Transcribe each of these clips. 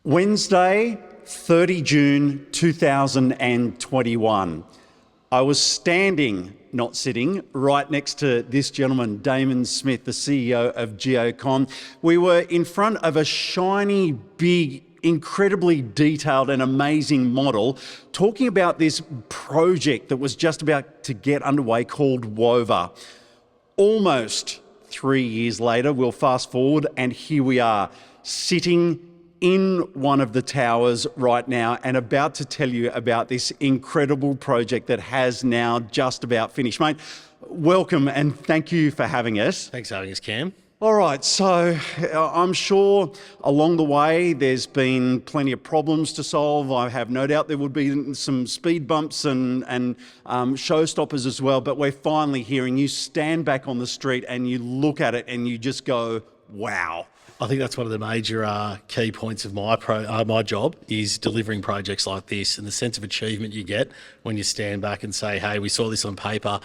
Wednesday, 30 June 2021. I was standing, not sitting, right next to this gentleman, Damon Smith, the CEO of Geocon. We were in front of a shiny, big, incredibly detailed and amazing model talking about this project that was just about to get underway called WOVA. Almost 3 years later, we'll fast forward and here we are sitting in one of the towers right now and about to tell you about this incredible project that has now just about finished. Mate, welcome and thank you for having us. Thanks for having us, Cam. All right, so I'm sure along the way there's been plenty of problems to solve. I have no doubt there would be some speed bumps and showstoppers as well, but we're finally hearing you stand back on the street and you look at it and you just go, wow. I think that's one of the major key points of my job is delivering projects like this, and the sense of achievement you get when you stand back and say, hey, we saw this on paper,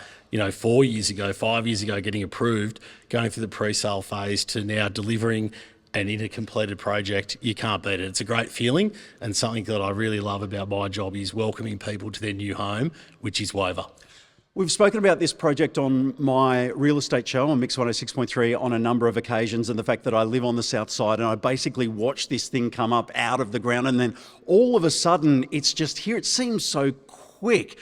4 years ago, 5 years ago, getting approved, going through the pre-sale phase to now delivering and in a completed project. You can't beat it. It's a great feeling, and something that I really love about my job is welcoming people to their new home, which is WOVA. We've spoken about this project on my real estate show on Mix 106.3 on a number of occasions, and the fact that I live on the south side and I basically watched this thing come up out of the ground, and then all of a sudden it's just here. It seems so quick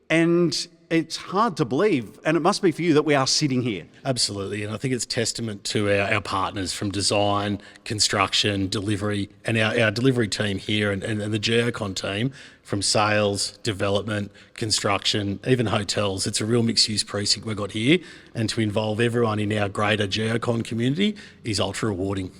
and it's hard to believe, and it must be for you, that we are sitting here. Absolutely, and I think it's testament to our partners from design, construction, delivery, and our delivery team here and the Geocon team from sales, development, construction, even hotels. It's a real mixed-use precinct we've got here, and to involve everyone in our greater Geocon community is ultra rewarding.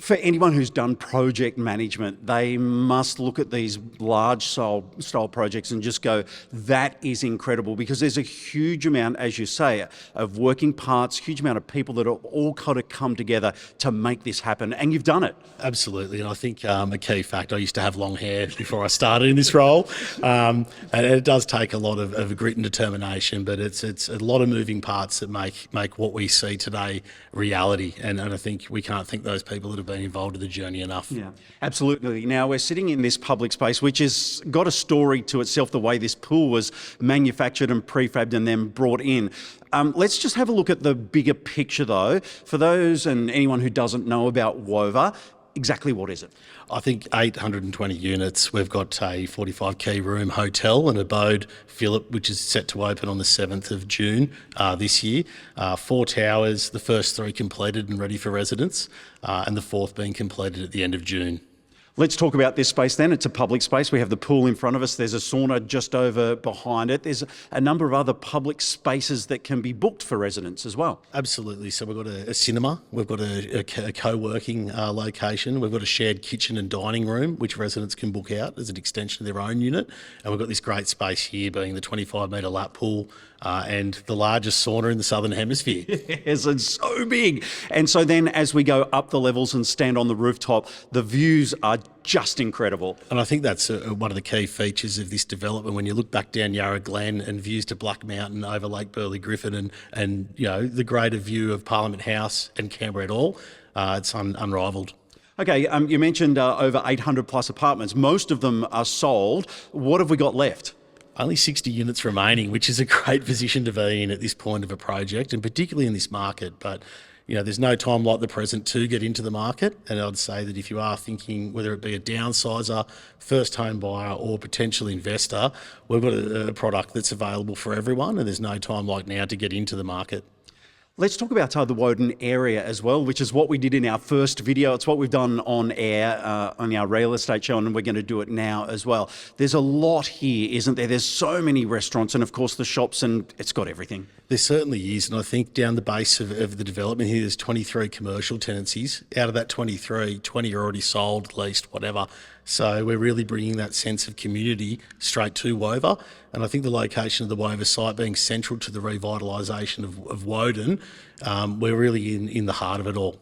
For anyone who's done project management, they must look at these large style projects and just go, that is incredible, because there's a huge amount, as you say, of working parts, huge amount of people that are all kind of come together to make this happen, and you've done it. Absolutely, and I think a key fact, I used to have long hair before I started in this role, and it does take a lot of grit and determination, but it's a lot of moving parts that make what we see today reality, and I think we can't thank those people that have been involved in the journey enough. Yeah, absolutely. Now we're sitting in this public space, which has got a story to itself, the way this pool was manufactured and prefabbed and then brought in. Let's just have a look at the bigger picture though. For those and anyone who doesn't know about WOVA, exactly what is it? I think 820 units. We've got a 45 key room hotel and abode, Phillip, which is set to open on the 7th of June this year. 4 towers, the first 3 completed and ready for residents, and the 4th being completed at the end of June. Let's talk about this space then. It's a public space. We have the pool in front of us. There's a sauna just over behind it. There's a number of other public spaces that can be booked for residents as well. Absolutely. So we've got a cinema, we've got a co-working location, we've got a shared kitchen and dining room, which residents can book out as an extension of their own unit. And we've got this great space here being the 25-metre lap pool and the largest sauna in the southern hemisphere. Yes, it's so big. And so then as we go up the levels and stand on the rooftop, the views are just incredible. And I think that's one of the key features of this development. When you look back down Yarra Glen and views to Black Mountain over Lake Burley Griffin and the greater view of Parliament House and Canberra et al., it's unrivalled. Okay, you mentioned over 800 plus apartments. Most of them are sold. What have we got left? Only 60 units remaining, which is a great position to be in at this point of a project, and particularly in this market. But there's no time like the present to get into the market, and I'd say that if you are thinking, whether it be a downsizer, first home buyer or potential investor, we've got a product that's available for everyone, and there's no time like now to get into the market. Let's talk about the Woden area as well, which is what we did in our first video. It's what we've done on air on our real estate show, and we're going to do it now as well. There's a lot here, isn't there? There's so many restaurants and, of course, the shops, and it's got everything. There certainly is, and I think down the base of the development here, there's 23 commercial tenancies. Out of that 23, 20 are already sold, leased, whatever. So we're really bringing that sense of community straight to WOVA, and I think the location of the WOVA site being central to the revitalisation of Woden, we're really in the heart of it all.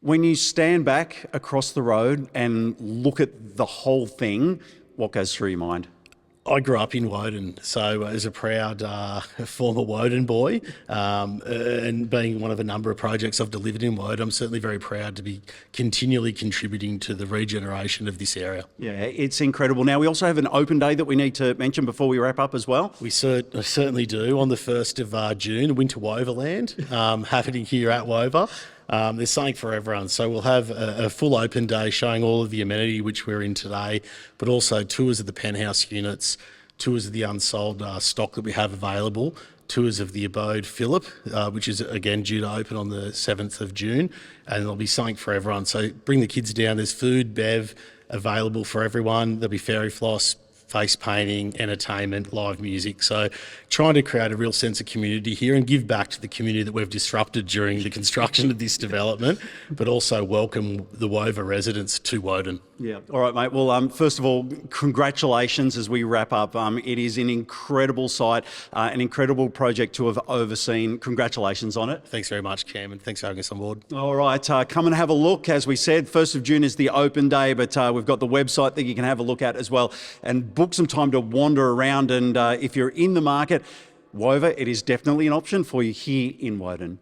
When you stand back across the road and look at the whole thing, what goes through your mind? I grew up in Woden, so as a proud former Woden boy, and being one of a number of projects I've delivered in Woden, I'm certainly very proud to be continually contributing to the regeneration of this area. Yeah, it's incredible. Now, we also have an open day that we need to mention before we wrap up as well. We certainly do. On the 1st of June, Winter WOVA Land, happening here at WOVA. There's something for everyone. So we'll have a full open day showing all of the amenity which we're in today, but also tours of the penthouse units, tours of the unsold stock that we have available, tours of the abode Phillip, which is again due to open on the 7th of June, and there'll be something for everyone. So bring the kids down. There's food, bev available for everyone. There'll be fairy floss, face painting, entertainment, live music. So trying to create a real sense of community here and give back to the community that we've disrupted during the construction of this development, but also welcome the WOVA residents to Woden. Yeah. All right, mate. Well, first of all, congratulations as we wrap up. It is an incredible site, an incredible project to have overseen. Congratulations on it. Thanks very much, Cam, and thanks for having us on board. All right. Come and have a look. As we said, 1st of June is the open day, but we've got the website that you can have a look at as well and book some time to wander around. And if you're in the market, WOVA, it is definitely an option for you here in Woden.